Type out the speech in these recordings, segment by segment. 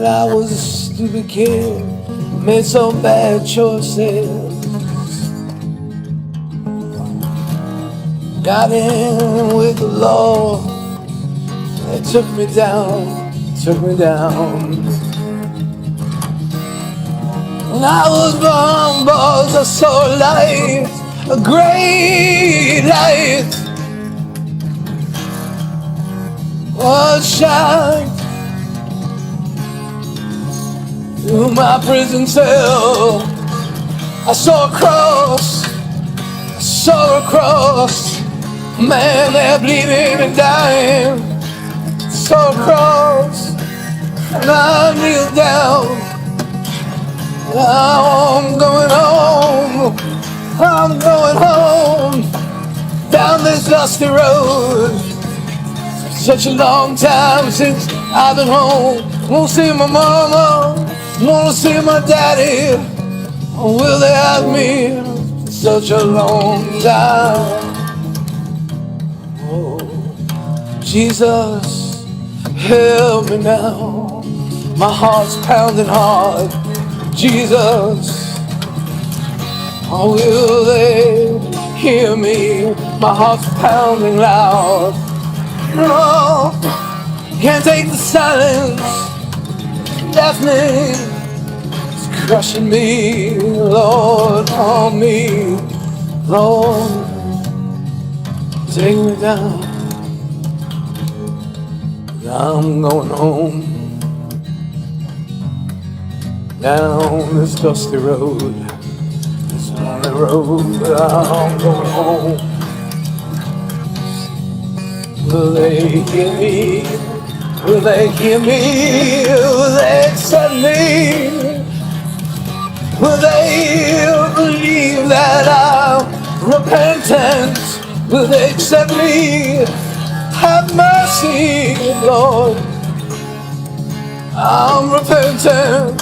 I was a stupid kid, made some bad choices. Got in with the law, it took me down, took me down. When I was born, boys, I saw a light, a great light. Oh, shine through my prison cell. I saw a cross, I saw a cross. Man, they're bleeding and dying. I saw a cross, and I kneeled down. Now I'm going home, I'm going home, down this dusty road. Such a long time since I've been home. Won't see my mama, won't see my daddy. Will they have me? Such a long time. Oh, Jesus, help me now. My heart's pounding hard. Jesus, will they hear me? My heart's pounding loud. No, can't take the silence, deafening, it's crushing me, Lord, on me, Lord, take me down. I'm going home, down this dusty road, this lonely road, I'm going home. Will they hear me? Will they hear me? Will they accept me? Will they believe that I'm repentant? Will they accept me? Have mercy, Lord. I'm repentant.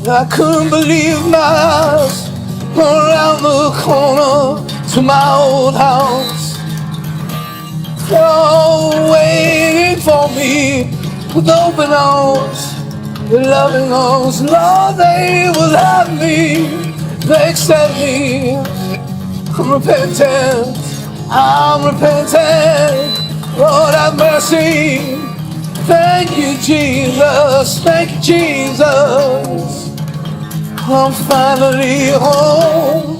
I couldn't believe my eyes around the corner to my old house. They're waiting for me with open arms, with loving arms. Lord, they will have me, they accept me. I'm repentant, I'm repentant. Lord, have mercy. Thank you, Jesus, thank you, Jesus. I'm finally home.